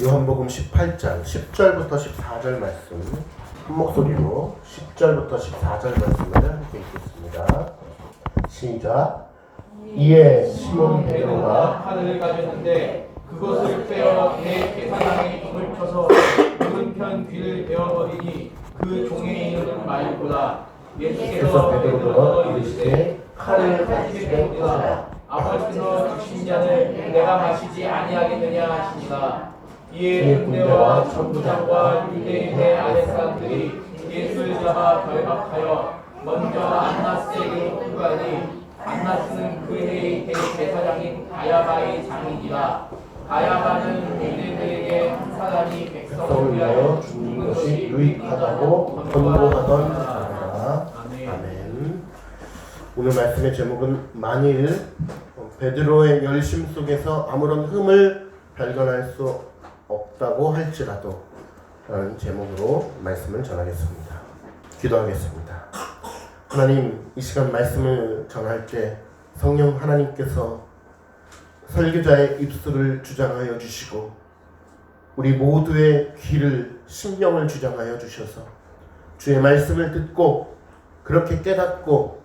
요한복음 18장 10절부터 14절 말씀 한 목소리로 10절부터 14절 말씀을 함께 읽겠습니다. 시작. 이에 시몬 베드로가 칼을 가졌는데 그것을 빼어 내 계산함에 힘을 쳐서 오른편 귀를 베어버리니 그 종의 이름은 말고라. 예수께서 베드로가 이르시되 칼을 가지시되 아버지께서 주신 잔을 내가 마시지 아니하겠느냐 하시니라. 이에 군대와 전부장과 유대인의 아랫 사람들이 예수를 잡아 결박하여 먼저 안나스에게로 끌고가니 안나스는 그 해의 대제사장인 가야바의 장이니라. 가야바는 유대인들에게 한 사람이 백성을 위하여 죽는 것이 유익하다고 권고하던 자라. 아멘. 오늘 말씀의 제목은 만일 베드로의 열심 속에서 아무런 흠을 발견할 수 없다고 할지라도 라는 제목으로 말씀을 전하겠습니다. 기도하겠습니다. 하나님, 이 시간 말씀을 전할 때 성령 하나님께서 설교자의 입술을 주장하여 주시고 우리 모두의 귀를 심령을 주장하여 주셔서 주의 말씀을 듣고 그렇게 깨닫고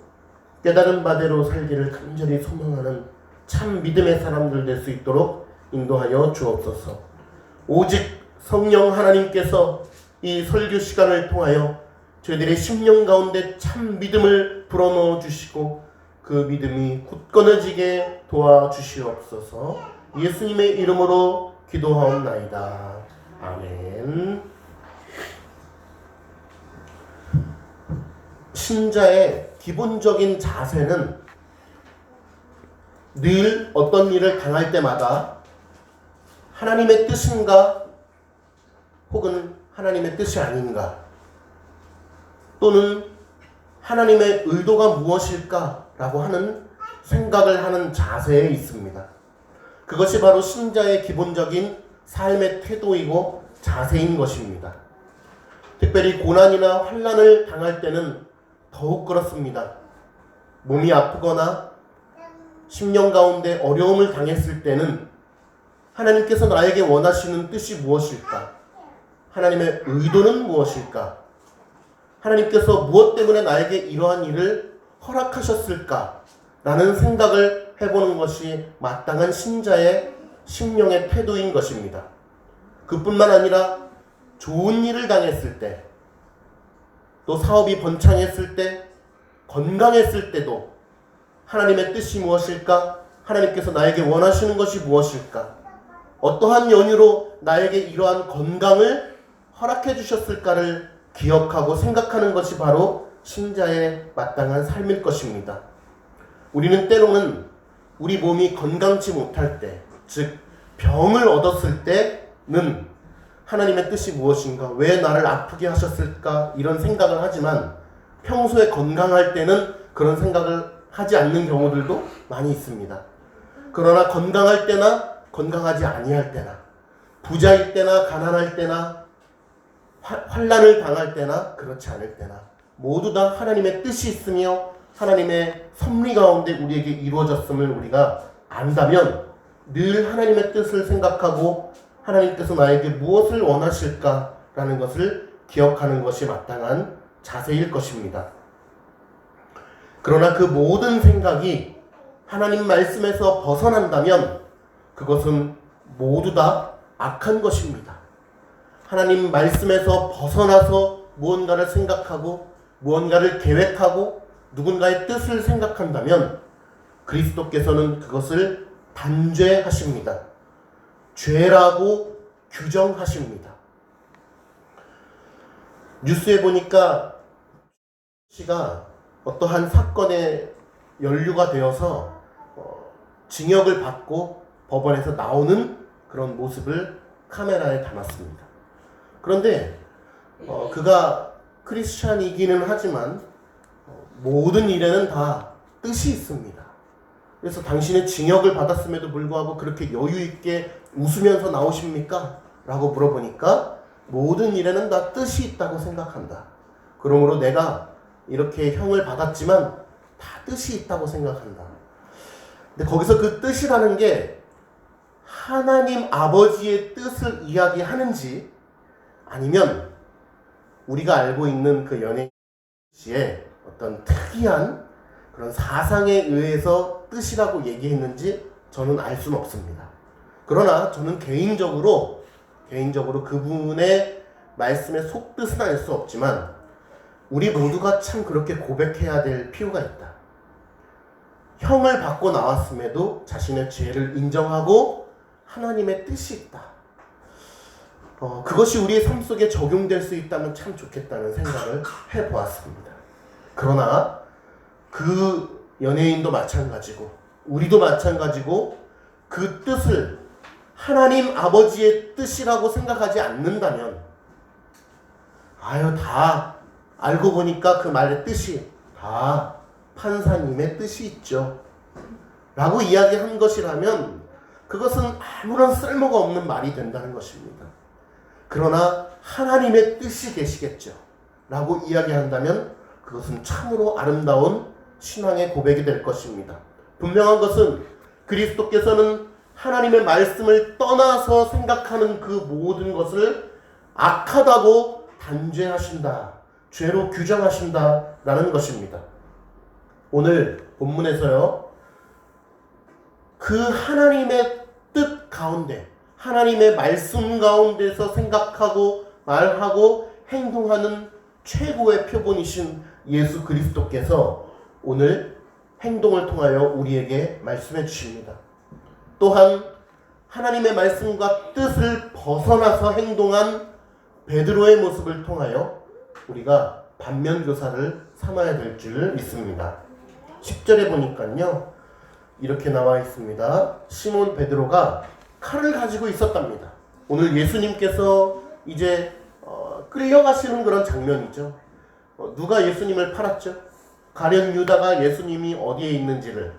깨달은 바대로 살기를 간절히 소망하는 참 믿음의 사람들 될 수 있도록 인도하여 주옵소서. 오직 성령 하나님께서 이 설교 시간을 통하여 저희들의 심령 가운데 참 믿음을 불어넣어 주시고 그 믿음이 굳건해지게 도와주시옵소서. 예수님의 이름으로 기도하옵나이다. 아멘. 신자의 기본적인 자세는 늘 어떤 일을 당할 때마다 하나님의 뜻인가 혹은 하나님의 뜻이 아닌가 또는 하나님의 의도가 무엇일까 라고 하는 생각을 하는 자세에 있습니다. 그것이 바로 신자의 기본적인 삶의 태도이고 자세인 것입니다. 특별히 고난이나 환난을 당할 때는 더욱 그렇습니다. 몸이 아프거나 심령 가운데 어려움을 당했을 때는 하나님께서 나에게 원하시는 뜻이 무엇일까? 하나님의 의도는 무엇일까? 하나님께서 무엇 때문에 나에게 이러한 일을 허락하셨을까? 라는 생각을 해보는 것이 마땅한 신자의 심령의 태도인 것입니다. 그뿐만 아니라 좋은 일을 당했을 때, 또 사업이 번창했을 때, 건강했을 때도 하나님의 뜻이 무엇일까? 하나님께서 나에게 원하시는 것이 무엇일까? 어떠한 연유로 나에게 이러한 건강을 허락해 주셨을까를 기억하고 생각하는 것이 바로 신자의 마땅한 삶일 것입니다. 우리는 때로는 우리 몸이 건강치 못할 때, 즉 병을 얻었을 때는 하나님의 뜻이 무엇인가? 왜 나를 아프게 하셨을까? 이런 생각을 하지만 평소에 건강할 때는 그런 생각을 하지 않는 경우들도 많이 있습니다. 그러나 건강할 때나 건강하지 아니할 때나 부자일 때나 가난할 때나 환난을 당할 때나 그렇지 않을 때나 모두 다 하나님의 뜻이 있으며 하나님의 섭리 가운데 우리에게 이루어졌음을 우리가 안다면 늘 하나님의 뜻을 생각하고 하나님께서 나에게 무엇을 원하실까라는 것을 기억하는 것이 마땅한 자세일 것입니다. 그러나 그 모든 생각이 하나님 말씀에서 벗어난다면 그것은 모두 다 악한 것입니다. 하나님 말씀에서 벗어나서 무언가를 생각하고 무언가를 계획하고 누군가의 뜻을 생각한다면 그리스도께서는 그것을 단죄하십니다. 죄라고 규정하십니다. 뉴스에 보니까 씨가 어떠한 사건에 연루가 되어서 징역을 받고 법원에서 나오는 그런 모습을 카메라에 담았습니다. 그런데 그가 크리스찬이기는 하지만 모든 일에는 다 뜻이 있습니다. 그래서 당신의 징역을 받았음에도 불구하고 그렇게 여유 있게 웃으면서 나오십니까? 라고 물어보니까 모든 일에는 다 뜻이 있다고 생각한다. 그러므로 내가 이렇게 형을 받았지만 다 뜻이 있다고 생각한다. 근데 거기서 그 뜻이라는 게 하나님 아버지의 뜻을 이야기하는지, 아니면 우리가 알고 있는 그 연예인의 어떤 특이한 그런 사상에 의해서 뜻이라고 얘기했는지 저는 알 수는 없습니다. 그러나 저는 개인적으로 그분의 말씀의 속뜻은 알 수 없지만 우리 모두가 참 그렇게 고백해야 될 필요가 있다. 형을 받고 나왔음에도 자신의 죄를 인정하고 하나님의 뜻이 있다. 그것이 우리의 삶 속에 적용될 수 있다면 참 좋겠다는 생각을 해보았습니다. 그러나 그 연예인도 마찬가지고 우리도 마찬가지고 그 뜻을 하나님 아버지의 뜻이라고 생각하지 않는다면, 다 알고 보니까 그 말의 뜻이 다 판사님의 뜻이 있죠 라고 이야기한 것이라면 그것은 아무런 쓸모가 없는 말이 된다는 것입니다. 그러나 하나님의 뜻이 계시겠죠 라고 이야기한다면 그것은 참으로 아름다운 신앙의 고백이 될 것입니다. 분명한 것은 그리스도께서는 하나님의 말씀을 떠나서 생각하는 그 모든 것을 악하다고 단죄하신다, 죄로 규정하신다라는 것입니다. 오늘 본문에서요, 그 하나님의 뜻 가운데, 하나님의 말씀 가운데서 생각하고 말하고 행동하는 최고의 표본이신 예수 그리스도께서 오늘 행동을 통하여 우리에게 말씀해 주십니다. 또한 하나님의 말씀과 뜻을 벗어나서 행동한 베드로의 모습을 통하여 우리가 반면교사를 삼아야 될 줄 믿습니다. 10절에 보니까요, 이렇게 나와 있습니다. 시몬 베드로가 칼을 가지고 있었답니다. 오늘 예수님께서 이제 끌려가시는 그런 장면이죠. 누가 예수님을 팔았죠? 가룟 유다가 예수님이 어디에 있는지를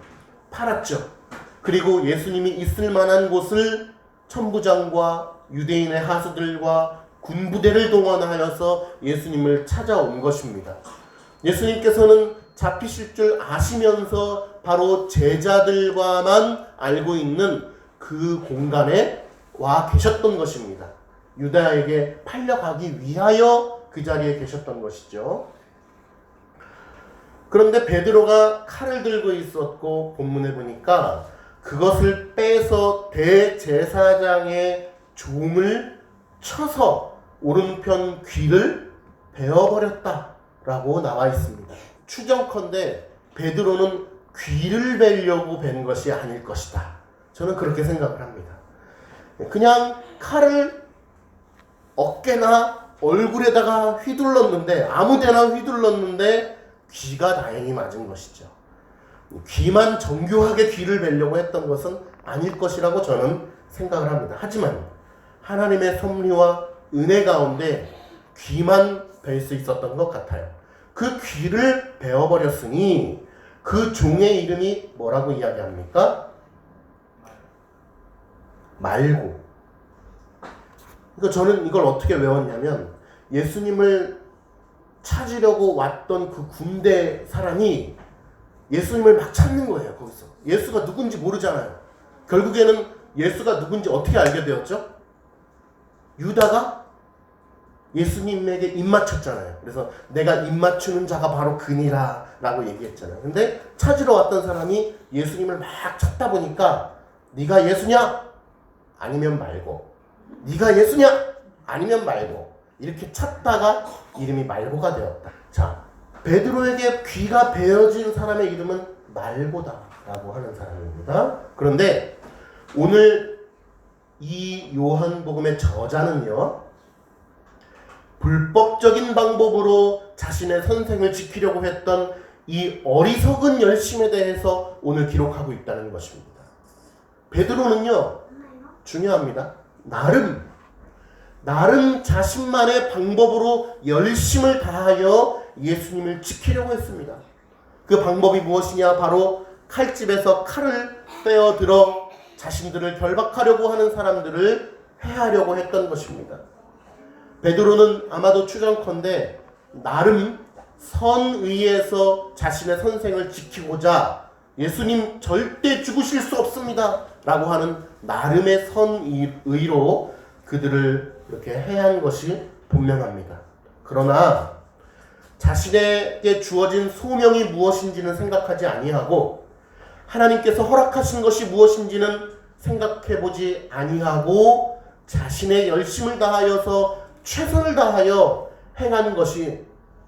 팔았죠. 그리고 예수님이 있을 만한 곳을 천부장과 유대인의 하수들과 군부대를 동원하여서 예수님을 찾아온 것입니다. 예수님께서는 잡히실 줄 아시면서 바로 제자들과만 알고 있는 그 공간에 와 계셨던 것입니다. 유다에게 팔려가기 위하여 그 자리에 계셨던 것이죠. 그런데 베드로가 칼을 들고 있었고, 본문에 보니까 그것을 빼서 대제사장의 종을 쳐서 오른편 귀를 베어버렸다라고 나와 있습니다. 추정컨대 베드로는 귀를 베려고 벤 것이 아닐 것이다. 저는 그렇게 생각을 합니다. 그냥 칼을 어깨나 얼굴에다가 휘둘렀는데, 아무데나 휘둘렀는데 귀가 다행히 맞은 것이죠. 귀만 정교하게 귀를 베려고 했던 것은 아닐 것이라고 저는 생각을 합니다. 하지만 하나님의 섭리와 은혜 가운데 귀만 벨 수 있었던 것 같아요. 그 귀를 베어버렸으니 그 종의 이름이 뭐라고 이야기합니까? 말고. 그러니까 저는 이걸 어떻게 외웠냐면, 예수님을 찾으려고 왔던 그 군대 사람이 예수님을 막 찾는 거예요. 거기서 예수가 누군지 모르잖아요. 결국에는 예수가 누군지 어떻게 알게 되었죠? 유다가 예수님에게 입 맞췄잖아요. 그래서 내가 입 맞추는 자가 바로 그니라 라고 얘기했잖아요. 근데 찾으러 왔던 사람이 예수님을 막 찾다 보니까 네가 예수냐? 아니면 말고. 네가 예수냐? 아니면 말고. 이렇게 찾다가 이름이 말고가 되었다. 자, 베드로에게 귀가 베어진 사람의 이름은 말고다 라고 하는 사람입니다. 그런데 오늘 이 요한복음의 저자는요, 불법적인 방법으로 자신의 선생을 지키려고 했던 이 어리석은 열심에 대해서 오늘 기록하고 있다는 것입니다. 베드로는요, 중요합니다. 나름 자신만의 방법으로 열심을 다하여 예수님을 지키려고 했습니다. 그 방법이 무엇이냐? 바로 칼집에서 칼을 빼어들어 자신들을 결박하려고 하는 사람들을 해하려고 했던 것입니다. 베드로는 아마도 추정컨대 나름 선의에서 자신의 선생을 지키고자 예수님 절대 죽으실 수 없습니다 라고 하는 나름의 선의로 그들을 이렇게 해한 것이 분명합니다. 그러나 자신에게 주어진 소명이 무엇인지는 생각하지 아니하고 하나님께서 허락하신 것이 무엇인지는 생각해보지 아니하고 자신의 열심을 다하여서 최선을 다하여 행한 것이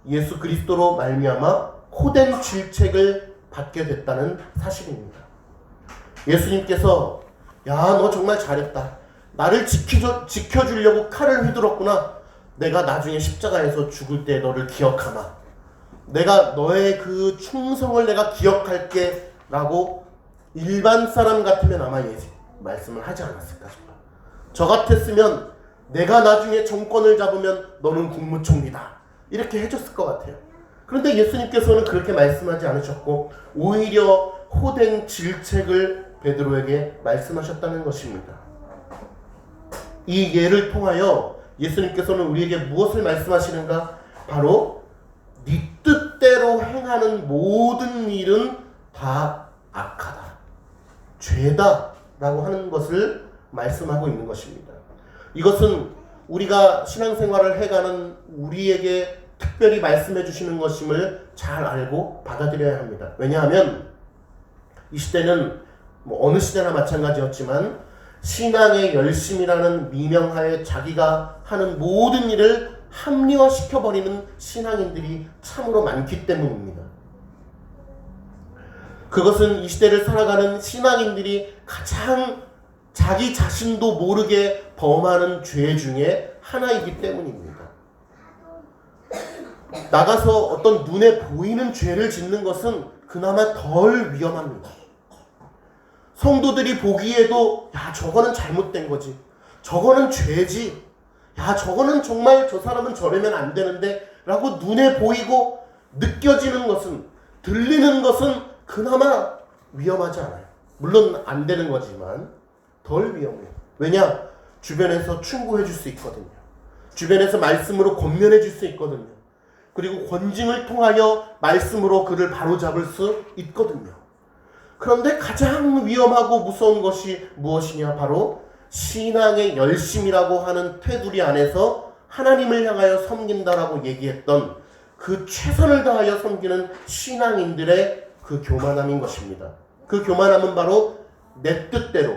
예수 그리스도로 말미암아 호된 질책을 받게 됐다는 사실입니다. 예수님께서 야, 너 정말 잘했다. 나를 지켜주려고 칼을 휘둘렀구나. 내가 나중에 십자가에서 죽을 때 너를 기억하마. 내가 너의 그 충성을 내가 기억할게 라고 일반 사람 같으면 아마 말씀을 하지 않았을까 싶어요. 저 같았으면 내가 나중에 정권을 잡으면 너는 국무총리다 이렇게 해줬을 것 같아요. 그런데 예수님께서는 그렇게 말씀하지 않으셨고 오히려 호된 질책을 베드로에게 말씀하셨다는 것입니다. 이 예를 통하여 예수님께서는 우리에게 무엇을 말씀하시는가? 바로 네 뜻대로 행하는 모든 일은 다 악하다, 죄다 라고 하는 것을 말씀하고 있는 것입니다. 이것은 우리가 신앙생활을 해가는 우리에게 특별히 말씀해 주시는 것임을 잘 알고 받아들여야 합니다. 왜냐하면 이 시대는 어느 시대나 마찬가지였지만 신앙의 열심이라는 미명하에 자기가 하는 모든 일을 합리화시켜버리는 신앙인들이 참으로 많기 때문입니다. 그것은 이 시대를 살아가는 신앙인들이 가장 자기 자신도 모르게 범하는 죄 중에 하나이기 때문입니다. 나가서 어떤 눈에 보이는 죄를 짓는 것은 그나마 덜 위험합니다. 성도들이 보기에도 야, 저거는 잘못된 거지, 저거는 죄지, 야, 저거는 정말 저 사람은 저러면 안 되는데 라고 눈에 보이고 느껴지는 것은, 들리는 것은 그나마 위험하지 않아요. 물론 안 되는 거지만 덜 위험해요. 왜냐? 주변에서 충고해 줄 수 있거든요. 주변에서 말씀으로 권면해 줄 수 있거든요. 그리고 권징을 통하여 말씀으로 그를 바로잡을 수 있거든요. 그런데 가장 위험하고 무서운 것이 무엇이냐? 바로 신앙의 열심이라고 하는 테두리 안에서 하나님을 향하여 섬긴다라고 얘기했던 그 최선을 다하여 섬기는 신앙인들의 그 교만함인 것입니다. 그 교만함은 바로 내 뜻대로,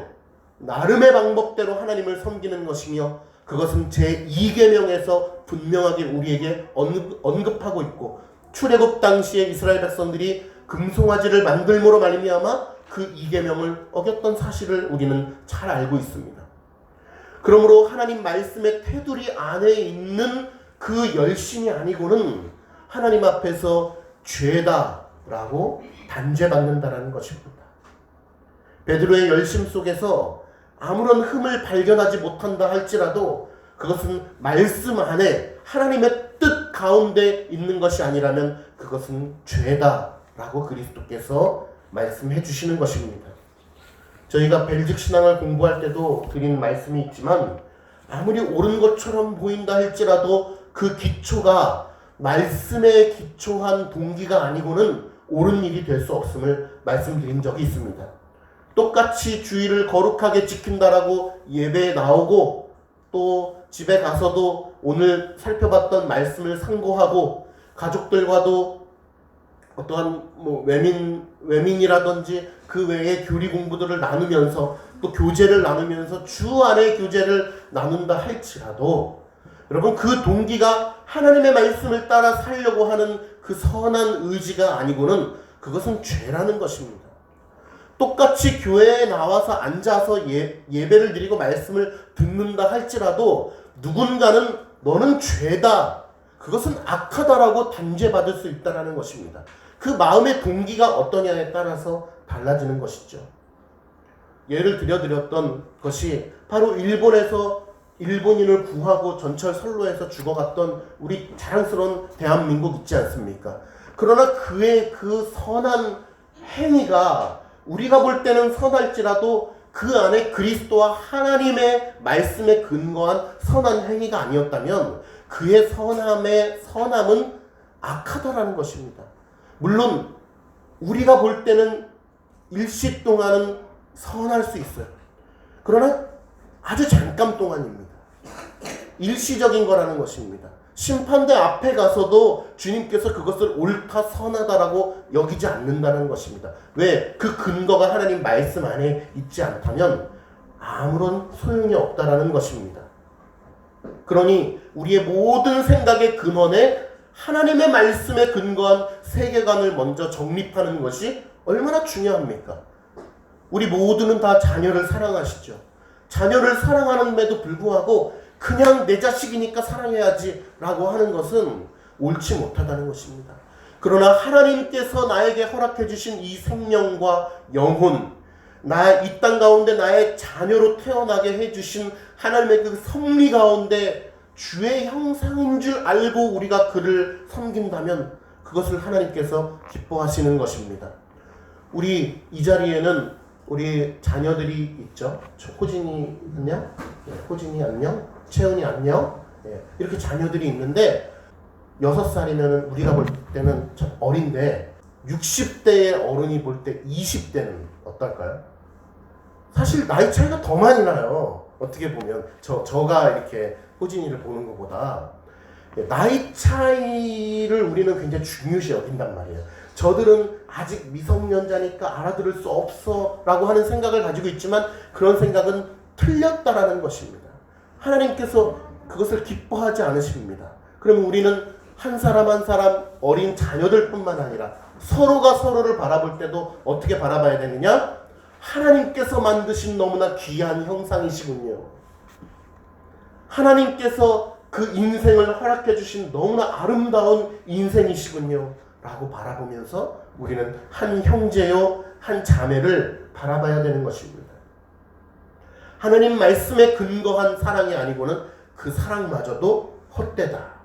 나름의 방법대로 하나님을 섬기는 것이며, 그것은 제2계명에서 분명하게 우리에게 언급하고 있고, 출애굽 당시에 이스라엘 백성들이 금송아지를 만들므로 말미암아 그 2계명을 어겼던 사실을 우리는 잘 알고 있습니다. 그러므로 하나님 말씀의 테두리 안에 있는 그 열심이 아니고는 하나님 앞에서 죄다라고 단죄받는다라는 것입니다. 베드로의 열심 속에서 아무런 흠을 발견하지 못한다 할지라도 그것은 말씀 안에 하나님의 뜻 가운데 있는 것이 아니라면 그것은 죄다라고 그리스도께서 말씀해 주시는 것입니다. 저희가 벨직 신앙을 공부할 때도 드린 말씀이 있지만 아무리 옳은 것처럼 보인다 할지라도 그 기초가 말씀에 기초한 동기가 아니고는 옳은 일이 될 수 없음을 말씀드린 적이 있습니다. 똑같이 주의를 거룩하게 지킨다라고 예배에 나오고 또 집에 가서도 오늘 살펴봤던 말씀을 상고하고 가족들과도 어떠한 외민이라든지 그 외에 교리 공부들을 나누면서 또 교제를 나누면서 주 안에 교제를 나눈다 할지라도 여러분 그 동기가 하나님의 말씀을 따라 살려고 하는 그 선한 의지가 아니고는 그것은 죄라는 것입니다. 똑같이 교회에 나와서 앉아서 예배를 드리고 말씀을 듣는다 할지라도 누군가는 너는 죄다, 그것은 악하다라고 단죄받을 수 있다는 것입니다. 그 마음의 동기가 어떠냐에 따라서 달라지는 것이죠. 예를 들어드렸던 것이 바로 일본에서 일본인을 구하고 전철 선로에서 죽어갔던 우리 자랑스러운 대한민국 있지 않습니까? 그러나 그의 그 선한 행위가 우리가 볼 때는 선할지라도 그 안에 그리스도와 하나님의 말씀에 근거한 선한 행위가 아니었다면 그의 선함은 악하다라는 것입니다. 물론 우리가 볼 때는 일시 동안은 선할 수 있어요. 그러나 아주 잠깐 동안입니다. 일시적인 거라는 것입니다. 심판대 앞에 가서도 주님께서 그것을 옳다 선하다라고 여기지 않는다는 것입니다. 왜? 그 근거가 하나님 말씀 안에 있지 않다면 아무런 소용이 없다라는 것입니다. 그러니 우리의 모든 생각의 근원에 하나님의 말씀에 근거한 세계관을 먼저 정립하는 것이 얼마나 중요합니까? 우리 모두는 다 자녀를 사랑하시죠. 자녀를 사랑하는데도 불구하고 그냥 내 자식이니까 사랑해야지 라고 하는 것은 옳지 못하다는 것입니다. 그러나 하나님께서 나에게 허락해 주신 이 생명과 영혼, 이 땅 가운데 나의 자녀로 태어나게 해주신 하나님의 그 섭리 가운데 주의 형상인 줄 알고 우리가 그를 섬긴다면 그것을 하나님께서 기뻐하시는 것입니다. 우리 이 자리에는 우리 자녀들이 있죠. 호진이 안녕? 호진이 안녕? 채은이 안녕? 이렇게 자녀들이 있는데 6살이면 우리가 볼 때는 참 어린데 60대의 어른이 볼 때 20대는 어떨까요? 사실 나이 차이가 더 많이 나요. 어떻게 보면 저가 이렇게 호진이를 보는 것보다 나이 차이를 우리는 굉장히 중요시 여긴단 말이에요. 저들은 아직 미성년자니까 알아들을 수 없어 라고 하는 생각을 가지고 있지만 그런 생각은 틀렸다라는 것입니다. 하나님께서 그것을 기뻐하지 않으십니다. 그러면 우리는 한 사람 한 사람 어린 자녀들 뿐만 아니라 서로가 서로를 바라볼 때도 어떻게 바라봐야 되느냐? 하나님께서 만드신 너무나 귀한 형상이시군요. 하나님께서 그 인생을 허락해 주신 너무나 아름다운 인생이시군요 라고 바라보면서 우리는 한 형제요 한 자매를 바라봐야 되는 것입니다. 하나님 말씀에 근거한 사랑이 아니고는 그 사랑마저도 헛되다.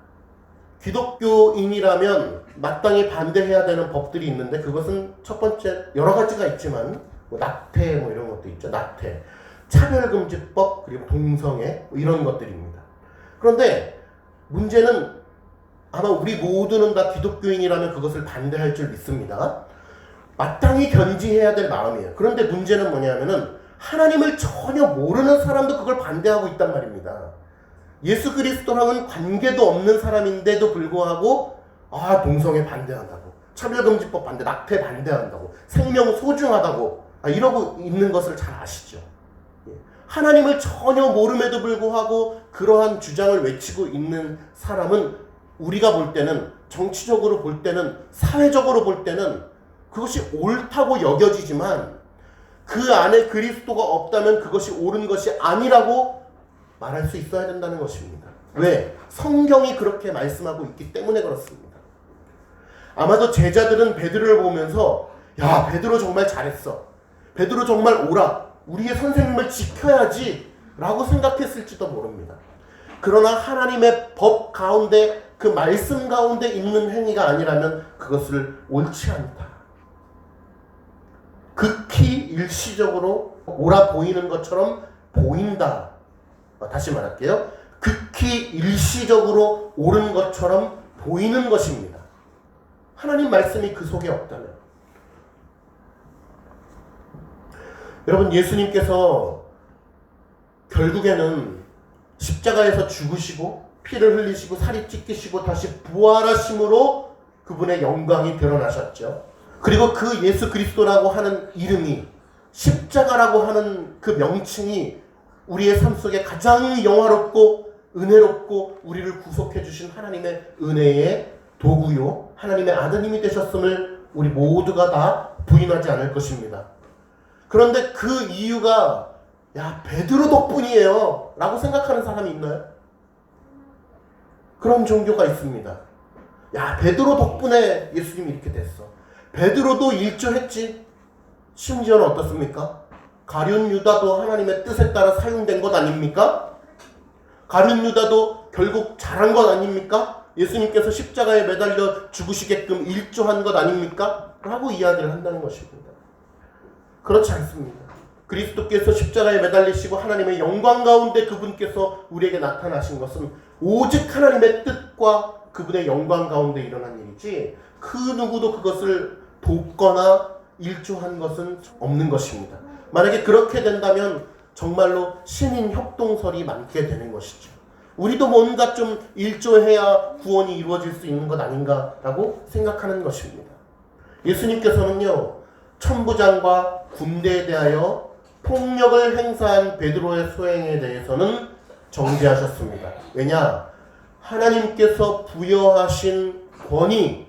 기독교인이라면 마땅히 반대해야 되는 법들이 있는데 그것은 첫 번째 여러 가지가 있지만 낙태 이런 것도 있죠. 낙태, 차별금지법, 그리고 동성애 이런 것들입니다. 그런데 문제는 아마 우리 모두는 다 기독교인이라면 그것을 반대할 줄 믿습니다. 마땅히 견지해야 될 마음이에요. 그런데 문제는 뭐냐면은 하나님을 전혀 모르는 사람도 그걸 반대하고 있단 말입니다. 예수 그리스도랑은 관계도 없는 사람인데도 불구하고 동성애 반대한다고, 차별금지법 반대, 낙태 반대한다고, 생명 소중하다고 이러고 있는 것을 잘 아시죠. 하나님을 전혀 모름에도 불구하고 그러한 주장을 외치고 있는 사람은 우리가 볼 때는, 정치적으로 볼 때는, 사회적으로 볼 때는 그것이 옳다고 여겨지지만 그 안에 그리스도가 없다면 그것이 옳은 것이 아니라고 말할 수 있어야 된다는 것입니다. 왜? 성경이 그렇게 말씀하고 있기 때문에 그렇습니다. 아마도 제자들은 베드로를 보면서 야, 베드로 정말 잘했어. 베드로 정말 옳아. 우리의 선생님을 지켜야지 라고 생각했을지도 모릅니다. 그러나 하나님의 법 가운데 그 말씀 가운데 있는 행위가 아니라면 그것을 옳지 않다. 극히 일시적으로 옳아 보이는 것처럼 보인다. 다시 말할게요. 극히 일시적으로 옳은 것처럼 보이는 것입니다. 하나님 말씀이 그 속에 없다면. 여러분, 예수님께서 결국에는 십자가에서 죽으시고 피를 흘리시고 살이 찢기시고 다시 부활하심으로 그분의 영광이 드러나셨죠. 그리고 그 예수 그리스도라고 하는 이름이, 십자가라고 하는 그 명칭이 우리의 삶 속에 가장 영화롭고 은혜롭고 우리를 구속해 주신 하나님의 은혜의 도구요, 하나님의 아드님이 되셨음을 우리 모두가 다 부인하지 않을 것입니다. 그런데 그 이유가 베드로 덕분이에요 라고 생각하는 사람이 있나요? 그런 종교가 있습니다. 베드로 덕분에 예수님이 이렇게 됐어. 베드로도 일조했지. 심지어는 어떻습니까? 가룟 유다도 하나님의 뜻에 따라 사용된 것 아닙니까? 가룟 유다도 결국 잘한 것 아닙니까? 예수님께서 십자가에 매달려 죽으시게끔 일조한 것 아닙니까? 라고 이야기를 한다는 것입니다. 그렇지 않습니다. 그리스도께서 십자가에 매달리시고 하나님의 영광 가운데 그분께서 우리에게 나타나신 것은 오직 하나님의 뜻과 그분의 영광 가운데 일어난 일이지 그 누구도 그것을 돕거나 일조한 것은 없는 것입니다. 만약에 그렇게 된다면 정말로 신인 협동설이 많게 되는 것이죠. 우리도 뭔가 좀 일조해야 구원이 이루어질 수 있는 것 아닌가라고 생각하는 것입니다. 예수님께서는요, 천부장과 군대에 대하여 폭력을 행사한 베드로의 소행에 대해서는 정죄하셨습니다. 왜냐? 하나님께서 부여하신 권위,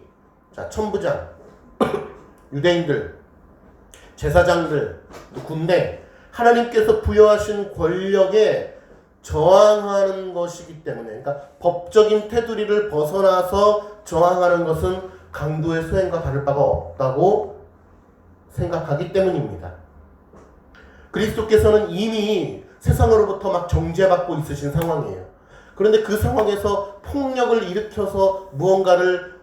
자, 천부장, 유대인들, 제사장들, 또 군대, 하나님께서 부여하신 권력에 저항하는 것이기 때문에, 그러니까 법적인 테두리를 벗어나서 저항하는 것은 강도의 소행과 다를 바가 없다고 생각하기 때문입니다. 그리스도께서는 이미 세상으로부터 막 정죄받고 있으신 상황이에요. 그런데 그 상황에서 폭력을 일으켜서 무언가를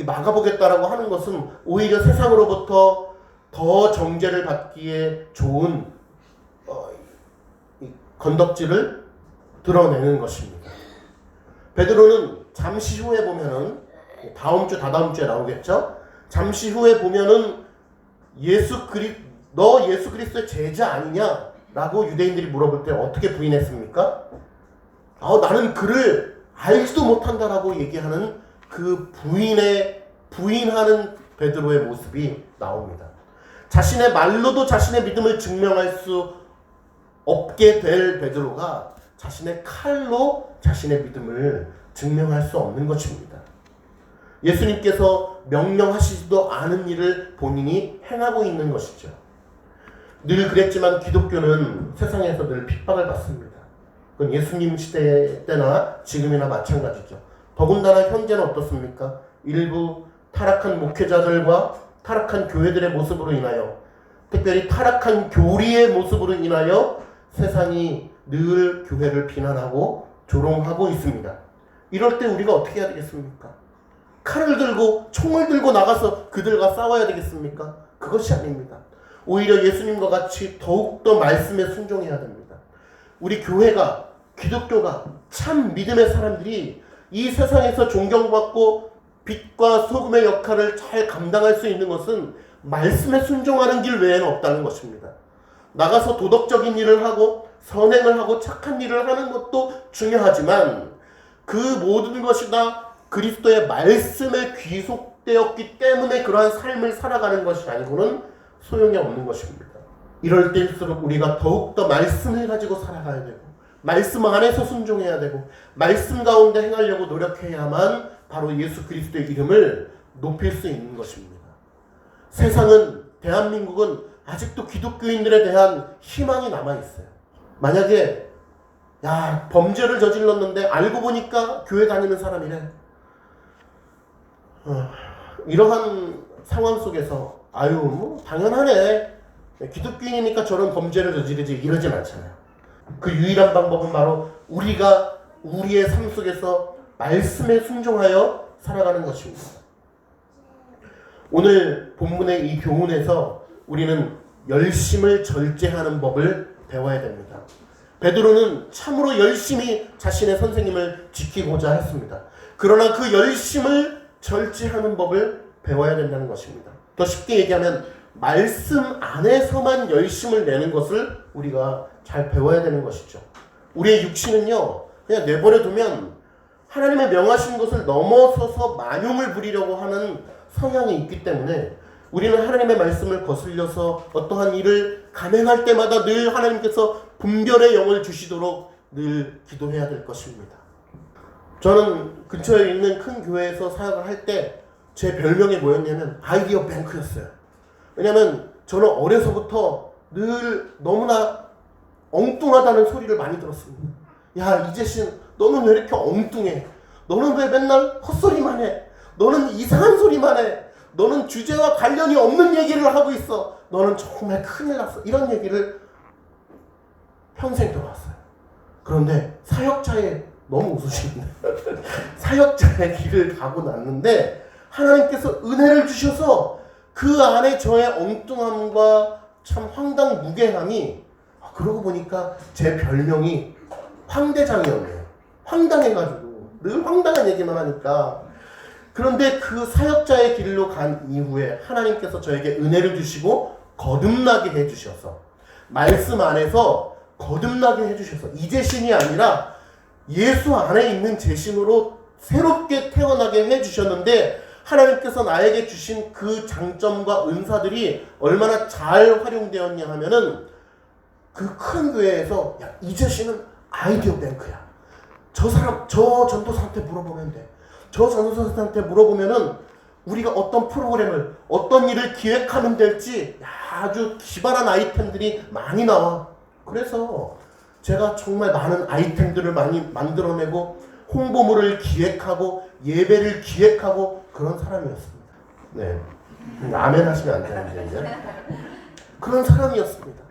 막아보겠다라고 하는 것은 오히려 세상으로부터 더 정죄를 받기에 좋은 건덕지를 드러내는 것입니다. 베드로는 잠시 후에 보면은 다음 주 다다음 주에 나오겠죠. 잠시 후에 보면은 너 예수 그리스도의 제자 아니냐라고 유대인들이 물어볼 때 어떻게 부인했습니까? 나는 그를 알지도 못한다라고 얘기하는 그 부인하는 베드로의 모습이 나옵니다. 자신의 말로도 자신의 믿음을 증명할 수 없게 될 베드로가 자신의 칼로 자신의 믿음을 증명할 수 없는 것입니다. 예수님께서 명령하시지도 않은 일을 본인이 행하고 있는 것이죠. 늘 그랬지만 기독교는 세상에서 늘 핍박을 받습니다. 그건 예수님 시대 때나 지금이나 마찬가지죠. 더군다나 현재는 어떻습니까? 일부 타락한 목회자들과 타락한 교회들의 모습으로 인하여, 특별히 타락한 교리의 모습으로 인하여 세상이 늘 교회를 비난하고 조롱하고 있습니다. 이럴 때 우리가 어떻게 해야 되겠습니까? 칼을 들고 총을 들고 나가서 그들과 싸워야 되겠습니까? 그것이 아닙니다. 오히려 예수님과 같이 더욱더 말씀에 순종해야 됩니다. 우리 교회가, 기독교가, 참 믿음의 사람들이 이 세상에서 존경받고 빛과 소금의 역할을 잘 감당할 수 있는 것은 말씀에 순종하는 길 외에는 없다는 것입니다. 나가서 도덕적인 일을 하고 선행을 하고 착한 일을 하는 것도 중요하지만 그 모든 것이 다 그리스도의 말씀에 귀속되었기 때문에 그러한 삶을 살아가는 것이 아니고는 소용이 없는 것입니다. 이럴 때일수록 우리가 더욱더 말씀을 가지고 살아가야 되고, 말씀 안에서 순종해야 되고, 말씀 가운데 행하려고 노력해야만 바로 예수 그리스도의 이름을 높일 수 있는 것입니다. 세상은, 대한민국은 아직도 기독교인들에 대한 희망이 남아있어요. 만약에 범죄를 저질렀는데 알고 보니까 교회 다니는 사람이래. 이러한 상황 속에서 당연하네. 기독교인이니까 저런 범죄를 저지르지 이러진 않잖아요. 그 유일한 방법은 바로 우리가 우리의 삶 속에서 말씀에 순종하여 살아가는 것입니다. 오늘 본문의 이 교훈에서 우리는 열심을 절제하는 법을 배워야 됩니다. 베드로는 참으로 열심히 자신의 선생님을 지키고자 했습니다. 그러나 그 열심을 절제하는 법을 배워야 된다는 것입니다. 더 쉽게 얘기하면 말씀 안에서만 열심을 내는 것을 우리가 잘 배워야 되는 것이죠. 우리의 육신은요, 그냥 내버려 두면 하나님의 명하신 것을 넘어서서 만용을 부리려고 하는 성향이 있기 때문에 우리는 하나님의 말씀을 거슬려서 어떠한 일을 감행할 때마다 늘 하나님께서 분별의 영을 주시도록 늘 기도해야 될 것입니다. 저는 근처에 있는 큰 교회에서 사역을 할 때 제 별명이 뭐였냐면 아이디어 뱅크였어요. 왜냐면 저는 어려서부터 늘 너무나 엉뚱하다는 소리를 많이 들었습니다. 야, 이재신, 너는 왜 이렇게 엉뚱해? 너는 왜 맨날 헛소리만 해? 너는 이상한 소리만 해? 너는 주제와 관련이 없는 얘기를 하고 있어. 너는 정말 큰일 났어. 이런 얘기를 평생 들어왔어요. 그런데 사역자의, 너무 웃으시는데 사역자의 길을 가고 났는데 하나님께서 은혜를 주셔서 그 안에 저의 엉뚱함과 참 황당 무계함이, 그러고 보니까 제 별명이 황대장이었네요. 황당해가지고 늘 황당한 얘기만 하니까 그런데 그 사역자의 길로 간 이후에 하나님께서 저에게 은혜를 주시고 거듭나게 해주셔서, 말씀 안에서 거듭나게 해주셔서, 이제 신이 아니라 예수 안에 있는 제 신으로 새롭게 태어나게 해주셨는데, 하나님께서 나에게 주신 그 장점과 은사들이 얼마나 잘 활용되었냐 하면은, 그 큰 교회에서 야, 이제 신은 아이디어 뱅크야. 저 사람, 저 전도사한테 물어보면 돼. 저 전도사한테 물어보면은 우리가 어떤 프로그램을, 어떤 일을 기획하면 될지 아주 기발한 아이템들이 많이 나와. 그래서 제가 정말 많은 아이템들을 많이 만들어내고 홍보물을 기획하고 예배를 기획하고 그런 사람이었습니다. 네, 아멘 하시면 안 되는데 이제 그런 사람이었습니다.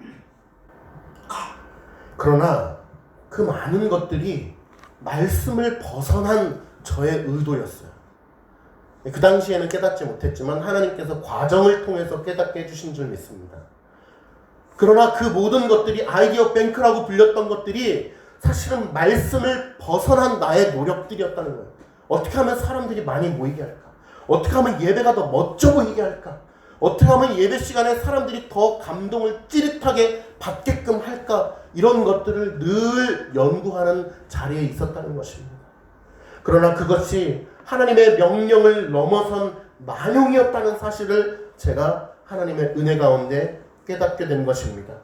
그러나 그 많은 것들이 말씀을 벗어난 저의 의도였어요. 그 당시에는 깨닫지 못했지만 하나님께서 과정을 통해서 깨닫게 해주신 줄 믿습니다. 그러나 그 모든 것들이, 아이디어 뱅크라고 불렸던 것들이 사실은 말씀을 벗어난 나의 노력들이었다는 거예요. 어떻게 하면 사람들이 많이 모이게 할까? 어떻게 하면 예배가 더 멋져 보이게 할까? 어떻게 하면 예배 시간에 사람들이 더 감동을 찌릿하게 받게끔 할까? 이런 것들을 늘 연구하는 자리에 있었다는 것입니다. 그러나 그것이 하나님의 명령을 넘어선 만용이었다는 사실을 제가 하나님의 은혜 가운데 깨닫게 된 것입니다.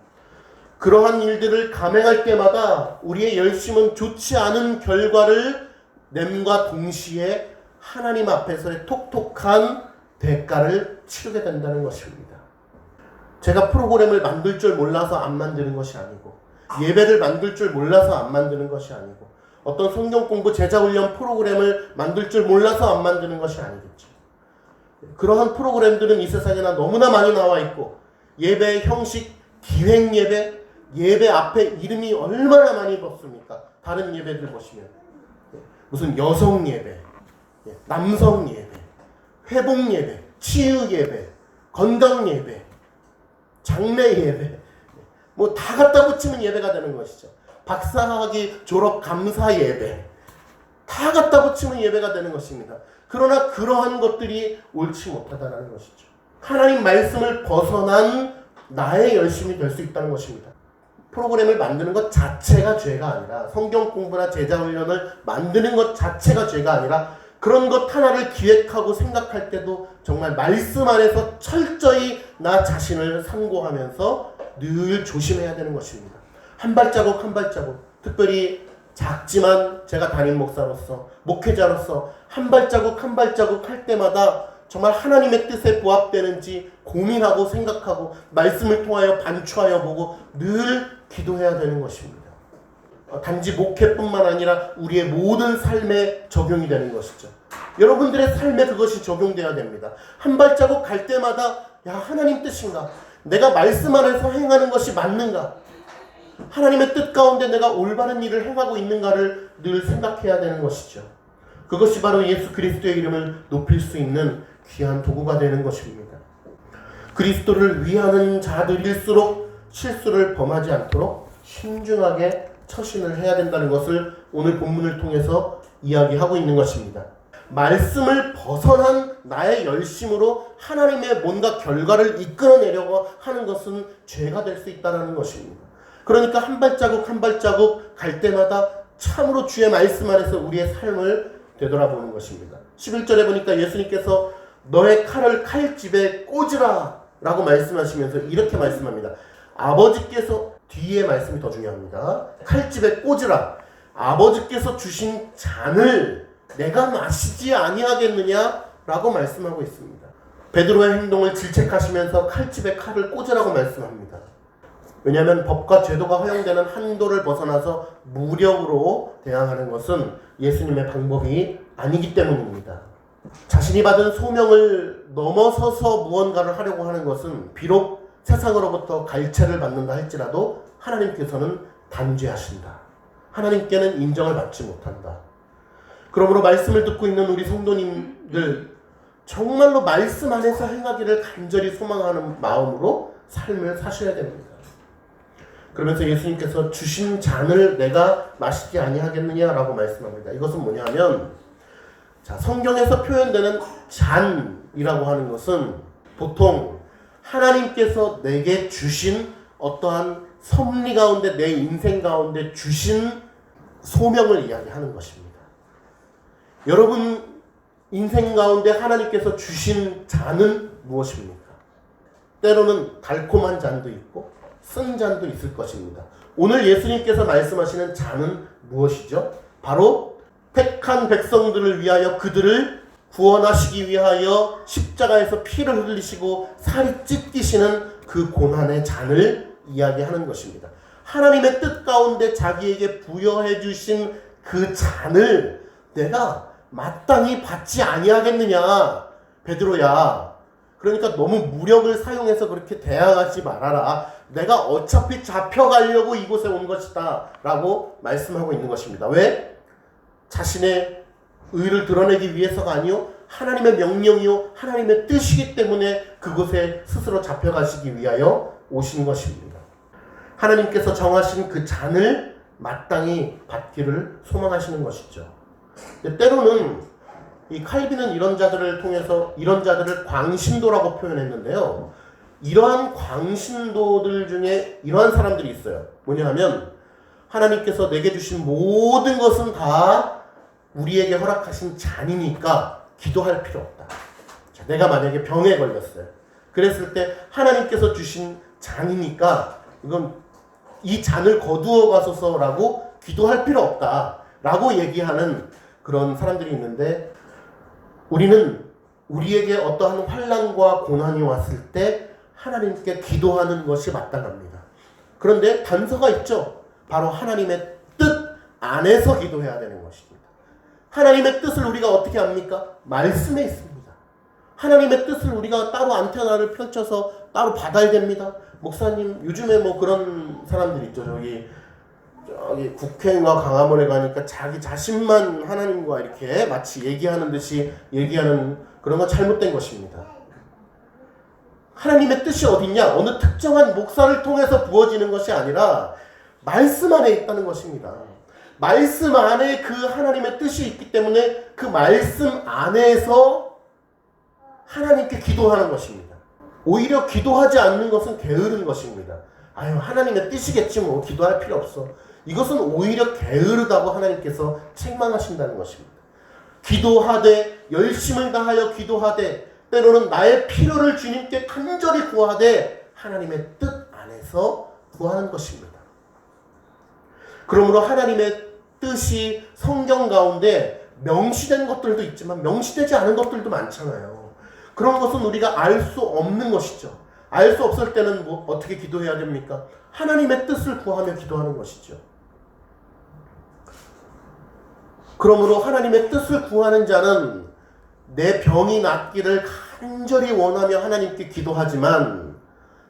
그러한 일들을 감행할 때마다 우리의 열심은 좋지 않은 결과를 nem과 동시에 하나님 앞에서의 톡톡한 대가를 치르게 된다는 것입니다. 제가 프로그램을 만들 줄 몰라서 안 만드는 것이 아니고, 예배를 만들 줄 몰라서 안 만드는 것이 아니고, 어떤 성경 공부 제자훈련 프로그램을 만들 줄 몰라서 안 만드는 것이 아니겠죠. 그러한 프로그램들은 이 세상에나 너무나 많이 나와 있고, 예배의 형식, 기획 예배, 예배 앞에 이름이 얼마나 많이 붙습니까? 다른 예배들 보시면 무슨 여성 예배, 남성 예배, 회복 예배, 치유 예배, 건강 예배, 장례 예배, 뭐 다 갖다 붙이면 예배가 되는 것이죠. 박사학위 졸업 감사 예배, 다 갖다 붙이면 예배가 되는 것입니다. 그러나 그러한 것들이 옳지 못하다는 것이죠. 하나님 말씀을 벗어난 나의 열심이 될 수 있다는 것입니다. 프로그램을 만드는 것 자체가 죄가 아니라, 성경 공부나 제자훈련을 만드는 것 자체가 죄가 아니라, 그런 것 하나를 기획하고 생각할 때도 정말 말씀 안에서 철저히 나 자신을 상고하면서 늘 조심해야 되는 것입니다. 한 발자국 한 발자국, 특별히 작지만 제가 담임 목사로서, 목회자로서 한 발자국 한 발자국 할 때마다 정말 하나님의 뜻에 부합되는지 고민하고 생각하고 말씀을 통하여 반추하여 보고 늘 기도해야 되는 것입니다. 단지 목회뿐만 아니라 우리의 모든 삶에 적용이 되는 것이죠. 여러분들의 삶에 그것이 적용돼야 됩니다. 한 발자국 갈 때마다 야, 하나님 뜻인가? 내가 말씀 안에서 행하는 것이 맞는가? 하나님의 뜻 가운데 내가 올바른 일을 행하고 있는가를 늘 생각해야 되는 것이죠. 그것이 바로 예수 그리스도의 이름을 높일 수 있는 귀한 도구가 되는 것입니다. 그리스도를 위하는 자들일수록 실수를 범하지 않도록 신중하게 처신을 해야 된다는 것을 오늘 본문을 통해서 이야기하고 있는 것입니다. 말씀을 벗어난 나의 열심으로 하나님의 뭔가 결과를 이끌어내려고 하는 것은 죄가 될 수 있다는 것입니다. 그러니까 한 발자국 한 발자국 갈 때마다 참으로 주의 말씀 안에서 우리의 삶을 되돌아보는 것입니다. 11절에 보니까 예수님께서 너의 칼을 칼집에 꽂으라 라고 말씀하시면서 이렇게 말씀합니다. 아버지께서, 뒤에 말씀이 더 중요합니다. 칼집에 꽂으라. 아버지께서 주신 잔을 내가 마시지 아니하겠느냐 라고 말씀하고 있습니다. 베드로의 행동을 질책하시면서 칼집에 칼을 꽂으라고 말씀합니다. 왜냐하면 법과 제도가 허용되는 한도를 벗어나서 무력으로 대항하는 것은 예수님의 방법이 아니기 때문입니다. 자신이 받은 소명을 넘어서서 무언가를 하려고 하는 것은 비록 세상으로부터 갈채를 받는다 할지라도 하나님께서는 단죄하신다. 하나님께는 인정을 받지 못한다. 그러므로 말씀을 듣고 있는 우리 성도님들, 정말로 말씀 안에서 행하기를 간절히 소망하는 마음으로 삶을 사셔야 됩니다. 그러면서 예수님께서 주신 잔을 내가 마시지 아니하겠느냐라고 말씀합니다. 이것은 뭐냐면 자, 성경에서 표현되는 잔이라고 하는 것은 보통 하나님께서 내게 주신 어떠한 섭리 가운데 내 인생 가운데 주신 소명을 이야기하는 것입니다. 여러분 인생 가운데 하나님께서 주신 잔은 무엇입니까? 때로는 달콤한 잔도 있고 쓴 잔도 있을 것입니다. 오늘 예수님께서 말씀하시는 잔은 무엇이죠? 바로 택한 백성들을 위하여 그들을 구원하시기 위하여 십자가에서 피를 흘리시고 살이 찢기시는 그 고난의 잔을 이야기하는 것입니다. 하나님의 뜻 가운데 자기에게 부여해 주신 그 잔을 내가 마땅히 받지 아니하겠느냐, 베드로야. 그러니까 너무 무력을 사용해서 그렇게 대항하지 말아라. 내가 어차피 잡혀가려고 이곳에 온 것이다 라고 말씀하고 있는 것입니다. 왜? 자신의 의를 드러내기 위해서가 아니요, 하나님의 명령이요 하나님의 뜻이기 때문에 그곳에 스스로 잡혀가시기 위하여 오신 것입니다. 하나님께서 정하신 그 잔을 마땅히 받기를 소망하시는 것이죠. 때로는 이 칼빈은 이런 자들을 통해서 이런 자들을 광신도라고 표현했는데요. 이러한 광신도들 중에 이러한 사람들이 있어요. 뭐냐 하면 하나님께서 내게 주신 모든 것은 다 우리에게 허락하신 잔이니까 기도할 필요 없다. 자, 내가 만약에 병에 걸렸어요. 그랬을 때 하나님께서 주신 잔이니까 이건 이 잔을 거두어 가소서라고 기도할 필요 없다라고 얘기하는 그런 사람들이 있는데, 우리는 우리에게 어떠한 환난과 고난이 왔을 때 하나님께 기도하는 것이 마땅합니다. 그런데 단서가 있죠. 바로 하나님의 뜻 안에서 기도해야 되는 것입니다. 하나님의 뜻을 우리가 어떻게 압니까? 말씀에 있습니다. 하나님의 뜻을 우리가 따로 안테나를 펼쳐서 따로 받아야 됩니다. 목사님, 요즘에 뭐 그런 사람들 있죠. 저기 국회의원과 강화문에 가니까 자기 자신만 하나님과 이렇게 마치 얘기하는 듯이 얘기하는 그런 건 잘못된 것입니다. 하나님의 뜻이 어딨냐? 어느 특정한 목사를 통해서 부어지는 것이 아니라 말씀 안에 있다는 것입니다. 말씀 안에 그 하나님의 뜻이 있기 때문에 그 말씀 안에서 하나님께 기도하는 것입니다. 오히려 기도하지 않는 것은 게으른 것입니다. 아유, 하나님의 뜻이겠지 뭐 기도할 필요 없어. 이것은 오히려 게으르다고 하나님께서 책망하신다는 것입니다. 기도하되, 열심을 다하여 기도하되, 때로는 나의 필요를 주님께 간절히 구하되 하나님의 뜻 안에서 구하는 것입니다. 그러므로 하나님의 뜻이 성경 가운데 명시된 것들도 있지만 명시되지 않은 것들도 많잖아요. 그런 것은 우리가 알 수 없는 것이죠. 알 수 없을 때는 뭐 어떻게 기도해야 됩니까? 하나님의 뜻을 구하며 기도하는 것이죠. 그러므로 하나님의 뜻을 구하는 자는 내 병이 낫기를 간절히 원하며 하나님께 기도하지만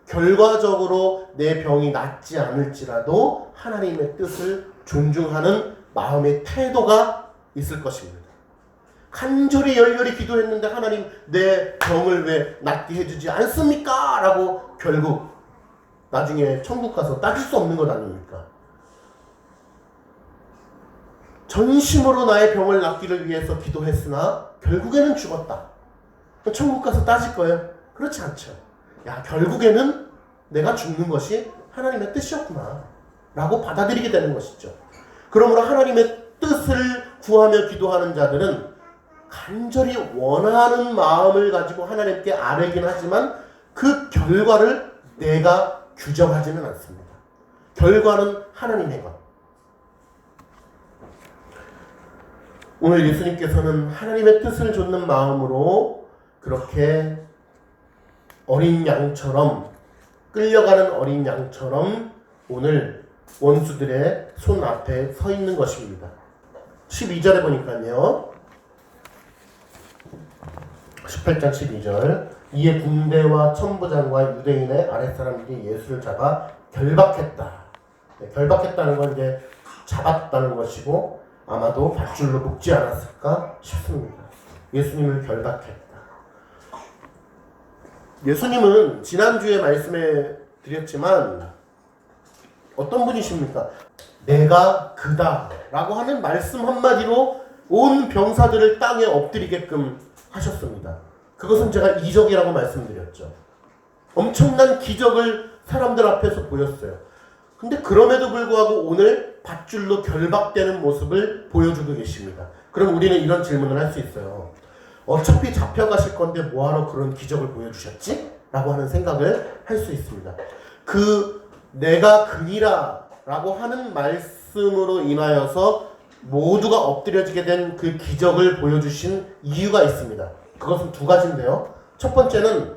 결과적으로 내 병이 낫지 않을지라도 하나님의 뜻을 존중하는 마음의 태도가 있을 것입니다. 간절히 열렬히 기도했는데 하나님 내 병을 왜 낫게 해주지 않습니까? 라고 결국 나중에 천국 가서 따질 수 없는 것 아닙니까? 전심으로 나의 병을 낫기를 위해서 기도했으나 결국에는 죽었다. 천국 가서 따질 거예요? 그렇지 않죠. 야, 결국에는 내가 죽는 것이 하나님의 뜻이었구나 라고 받아들이게 되는 것이죠. 그러므로 하나님의 뜻을 구하며 기도하는 자들은 간절히 원하는 마음을 가지고 하나님께 아뢰긴 하지만 그 결과를 내가 규정하지는 않습니다. 결과는 하나님의 것. 오늘 예수님께서는 하나님의 뜻을 좇는 마음으로 그렇게 어린 양처럼, 끌려가는 어린 양처럼 오늘 원수들의 손 앞에 서 있는 것입니다. 12절에 보니까요. 18장 12절. 이에 군대와 천부장과 유대인의 아랫사람들이 예수를 잡아 결박했다. 결박했다는 건 이제 잡았다는 것이고 아마도 밧줄로 묶지 않았을까 싶습니다. 예수님을 결박했다. 예수님은 지난주에 말씀해 드렸지만 어떤 분이십니까? 내가 그다 라고 하는 말씀 한마디로 온 병사들을 땅에 엎드리게끔 하셨습니다. 그것은 제가 이적이라고 말씀드렸죠. 엄청난 기적을 사람들 앞에서 보였어요. 근데 그럼에도 불구하고 오늘 밧줄로 결박되는 모습을 보여주고 계십니다. 그럼 우리는 이런 질문을 할 수 있어요. 어차피 잡혀가실 건데 뭐하러 그런 기적을 보여주셨지? 라고 하는 생각을 할 수 있습니다. 내가 그니라 라고 하는 말씀으로 인하여서 모두가 엎드려지게 된 그 기적을 보여주신 이유가 있습니다. 그것은 두 가지인데요. 첫 번째는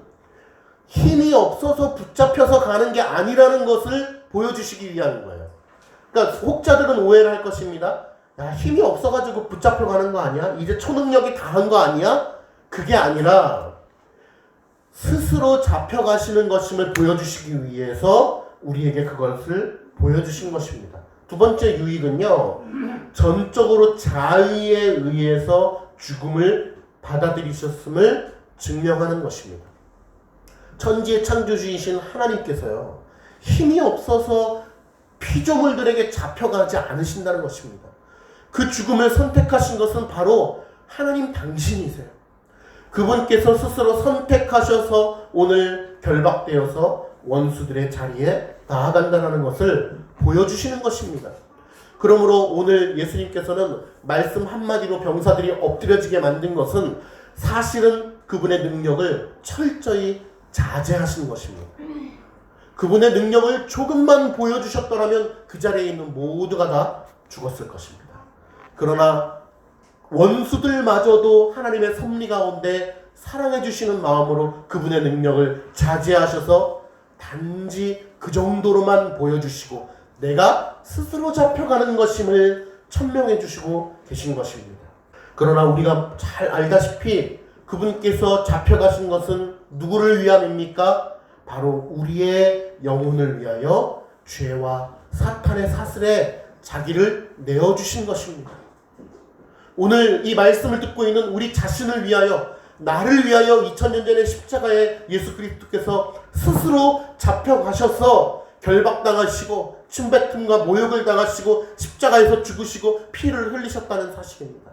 힘이 없어서 붙잡혀서 가는 게 아니라는 것을 보여주시기 위한 거예요. 그러니까 혹자들은 오해를 할 것입니다. 야, 힘이 없어가지고 붙잡혀 가는 거 아니야? 이제 초능력이 다한 거 아니야? 그게 아니라 스스로 잡혀가시는 것임을 보여주시기 위해서 우리에게 그것을 보여주신 것입니다. 두 번째 유익은요, 전적으로 자의에 의해서 죽음을 받아들이셨음을 증명하는 것입니다. 천지의 창조주이신 하나님께서요, 힘이 없어서 피조물들에게 잡혀가지 않으신다는 것입니다. 그 죽음을 선택하신 것은 바로 하나님 당신이세요. 그분께서 스스로 선택하셔서 오늘 결박되어서 원수들의 자리에 나아간다는 것을 보여주시는 것입니다. 그러므로 오늘 예수님께서는 말씀 한마디로 병사들이 엎드려지게 만든 것은 사실은 그분의 능력을 철저히 자제하신 것입니다. 그분의 능력을 조금만 보여주셨더라면 그 자리에 있는 모두가 다 죽었을 것입니다. 그러나 원수들마저도 하나님의 섭리 가운데 사랑해 주시는 마음으로 그분의 능력을 자제하셔서 단지 그 정도로만 보여주시고 내가 스스로 잡혀가는 것임을 천명해 주시고 계신 것입니다. 그러나 우리가 잘 알다시피 그분께서 잡혀가신 것은 누구를 위함입니까? 바로 우리의 영혼을 위하여 죄와 사탄의 사슬에 자기를 내어주신 것입니다. 오늘 이 말씀을 듣고 있는 우리 자신을 위하여, 나를 위하여 2000년 전에 십자가에 예수 그리스도께서 스스로 잡혀가셔서 결박당하시고 침뱉음과 모욕을 당하시고 십자가에서 죽으시고 피를 흘리셨다는 사실입니다.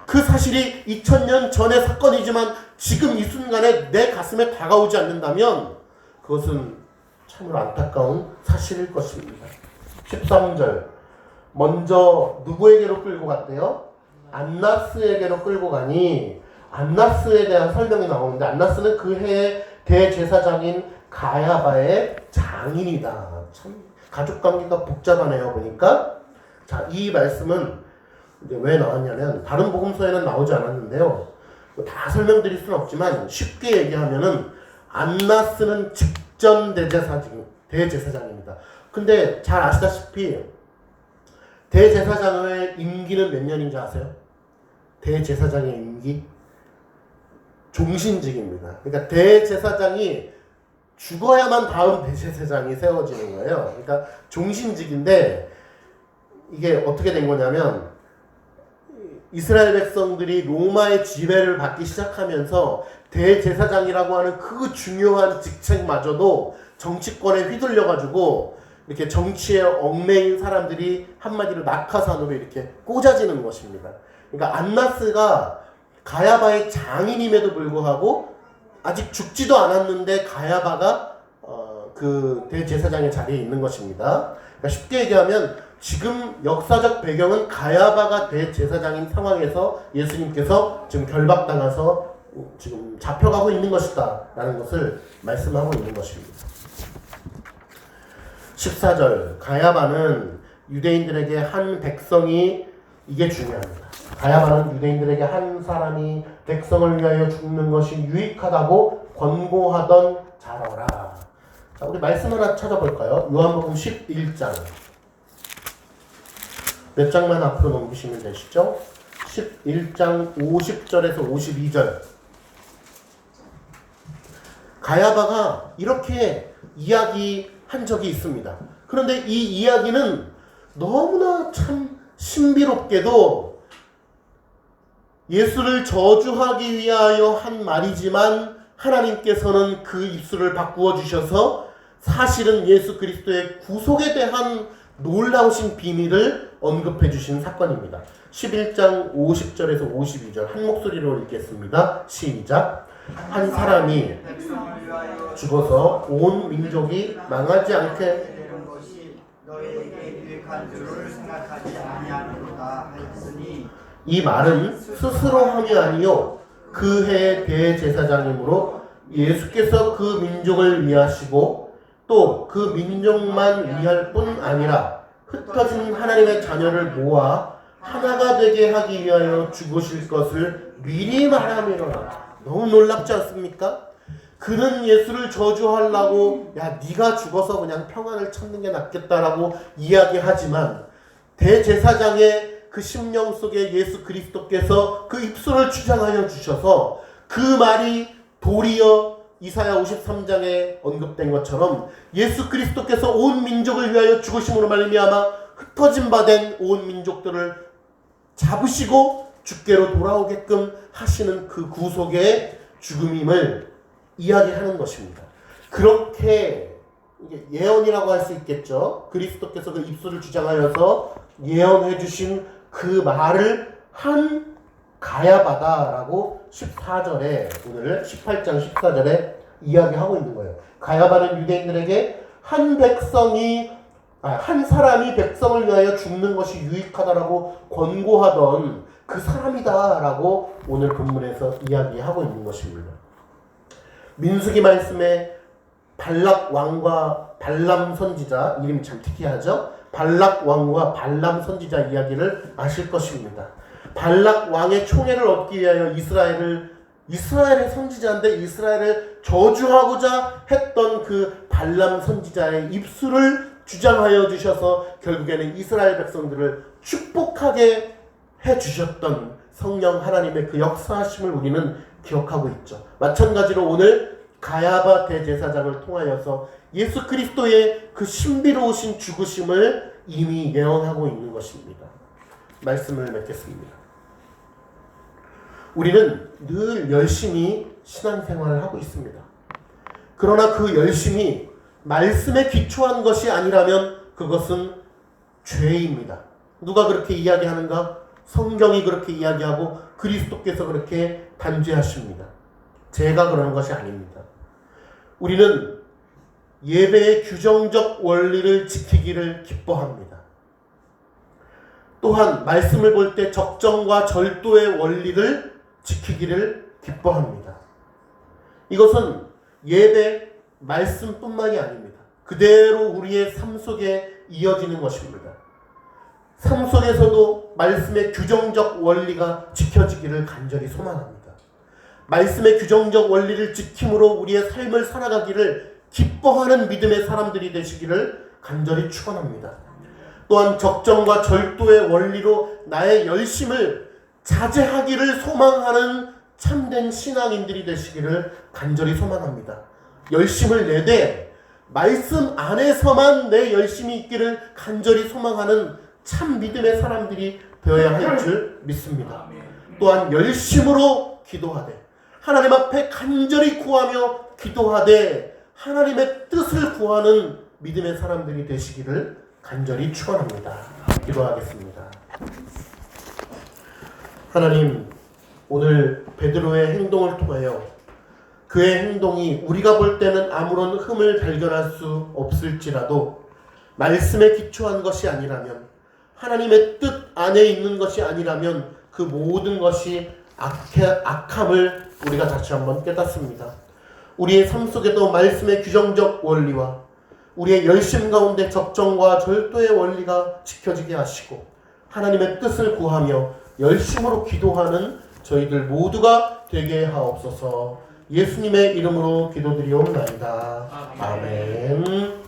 그 사실이 2000년 전의 사건이지만 지금 이 순간에 내 가슴에 다가오지 않는다면 그것은 참으로 안타까운 사실일 것입니다. 13절, 먼저 누구에게로 끌고 갔대요? 안나스에게로 끌고 가니, 안나스에 대한 설명이 나오는데, 안나스는 그 해의 대제사장인 가야바의 장인이다. 참 가족관계가 복잡하네요, 보니까. 자, 이 말씀은 이제 왜 나왔냐면 다른 복음서에는 나오지 않았는데요. 다 설명드릴 수는 없지만 쉽게 얘기하면은 안나스는 직전 대제사장입니다. 근데 잘 아시다시피 대제사장의 임기는 몇 년인지 아세요? 대제사장의 임기? 종신직입니다. 그러니까 대제사장이 죽어야만 다음 대제사장이 세워지는 거예요. 그러니까 종신직인데 이게 어떻게 된 거냐면 이스라엘 백성들이 로마의 지배를 받기 시작하면서 대제사장이라고 하는 그 중요한 직책마저도 정치권에 휘둘려가지고 이렇게 정치에 얽매인 사람들이 한마디로 낙하산으로 이렇게 꽂아지는 것입니다. 그러니까 안나스가 가야바의 장인임에도 불구하고 아직 죽지도 않았는데 가야바가 그 대제사장의 자리에 있는 것입니다. 그러니까 쉽게 얘기하면 지금 역사적 배경은 가야바가 대제사장인 상황에서 예수님께서 지금 결박당해서 지금 잡혀가고 있는 것이다 라는 것을 말씀하고 있는 것입니다. 14절, 가야바는 유대인들에게 한 백성이, 이게 중요합니다. 가야바는 유대인들에게 한 사람이 백성을 위하여 죽는 것이 유익하다고 권고하던 자러라. 자, 우리 말씀 하나 찾아볼까요? 요한복음 11장. 몇 장만 앞으로 넘기시면 되시죠? 11장 50절에서 52절. 가야바가 이렇게 이야기한 적이 있습니다. 그런데 이 이야기는 너무나 참 신비롭게도 예수를 저주하기 위하여 한 말이지만 하나님께서는 그 입술을 바꾸어 주셔서 사실은 예수 그리스도의 구속에 대한 놀라우신 비밀을 언급해 주신 사건입니다. 11장 50절에서 52절 한 목소리로 읽겠습니다. 시작. 한 사람이 죽어서 온 민족이 망하지 않게 되는 것이 너희에게 유익한 줄을 생각하지 아니하는도다 하였으니 이 말은 스스로 함이 아니요 그 해의 대제사장이므로 예수께서 그 민족을 위하시고 또 그 민족만 위할 뿐 아니라 흩어진 하나님의 자녀를 모아 하나가 되게 하기 위하여 죽으실 것을 미리 말함이로라. 너무 놀랍지 않습니까? 그는 예수를 저주하려고 야 네가 죽어서 그냥 평안을 찾는 게 낫겠다라고 이야기하지만 대제사장의 그 심령 속에 예수 그리스도께서 그 입술을 주장하여 주셔서 그 말이 도리어 이사야 53장에 언급된 것처럼 예수 그리스도께서 온 민족을 위하여 죽으심으로 말미암아 흩어진 바 된 온 민족들을 잡으시고 주께로 돌아오게끔 하시는 그 구속의 죽음임을 이야기하는 것입니다. 그렇게 예언이라고 할 수 있겠죠. 그리스도께서 그 입술을 주장하여서 예언해 주신 그 말을 한 가야바다라고 14절에 오늘 18장 14절에 이야기하고 있는 거예요. 가야바는 유대인들에게 한 사람이 백성을 위하여 죽는 것이 유익하다라고 권고하던 그 사람이다라고 오늘 본문에서 이야기하고 있는 것입니다. 민수기 말씀에 발락 왕과 발람 선지자, 이름이 참 특이하죠? 발락 왕과 발람 선지자 이야기를 아실 것입니다. 발락 왕의 총애를 얻기 위하여 이스라엘의 선지자인데 이스라엘을 저주하고자 했던 그 발람 선지자의 입술을 주장하여 주셔서 결국에는 이스라엘 백성들을 축복하게 해주셨던 성령 하나님의 그 역사하심을 우리는 기억하고 있죠. 마찬가지로 오늘 가야바 대제사장을 통하여서 예수 그리스도의 그 신비로우신 죽으심을 이미 예언하고 있는 것입니다. 말씀을 맺겠습니다. 우리는 늘 열심히 신앙생활을 하고 있습니다. 그러나 그 열심이 말씀에 기초한 것이 아니라면 그것은 죄입니다. 누가 그렇게 이야기하는가? 성경이 그렇게 이야기하고 그리스도께서 그렇게 단죄하십니다. 제가 그러는 것이 아닙니다. 우리는 예배의 규정적 원리를 지키기를 기뻐합니다. 또한 말씀을 볼 때 적정과 절도의 원리를 지키기를 기뻐합니다. 이것은 예배 말씀뿐만이 아닙니다. 그대로 우리의 삶 속에 이어지는 것입니다. 삶 속에서도 말씀의 규정적 원리가 지켜지기를 간절히 소망합니다. 말씀의 규정적 원리를 지킴으로 우리의 삶을 살아가기를 기뻐하는 믿음의 사람들이 되시기를 간절히 축원합니다. 또한 적정과 절도의 원리로 나의 열심을 자제하기를 소망하는 참된 신앙인들이 되시기를 간절히 소망합니다. 열심을 내되 말씀 안에서만 내 열심이 있기를 간절히 소망하는 참 믿음의 사람들이 되어야 할 줄 믿습니다. 또한 열심으로 기도하되 하나님 앞에 간절히 구하며 기도하되 하나님의 뜻을 구하는 믿음의 사람들이 되시기를 간절히 축원합니다. 기도하겠습니다. 하나님, 오늘 베드로의 행동을 통하여 그의 행동이 우리가 볼 때는 아무런 흠을 발견할 수 없을지라도 말씀에 기초한 것이 아니라면, 하나님의 뜻 안에 있는 것이 아니라면 그 모든 것이 악함을 우리가 다시 한번 깨닫습니다. 우리의 삶 속에도 말씀의 규정적 원리와 우리의 열심 가운데 적정과 절도의 원리가 지켜지게 하시고 하나님의 뜻을 구하며 열심으로 기도하는 저희들 모두가 되게 하옵소서. 예수님의 이름으로 기도드리옵나이다. 아멘.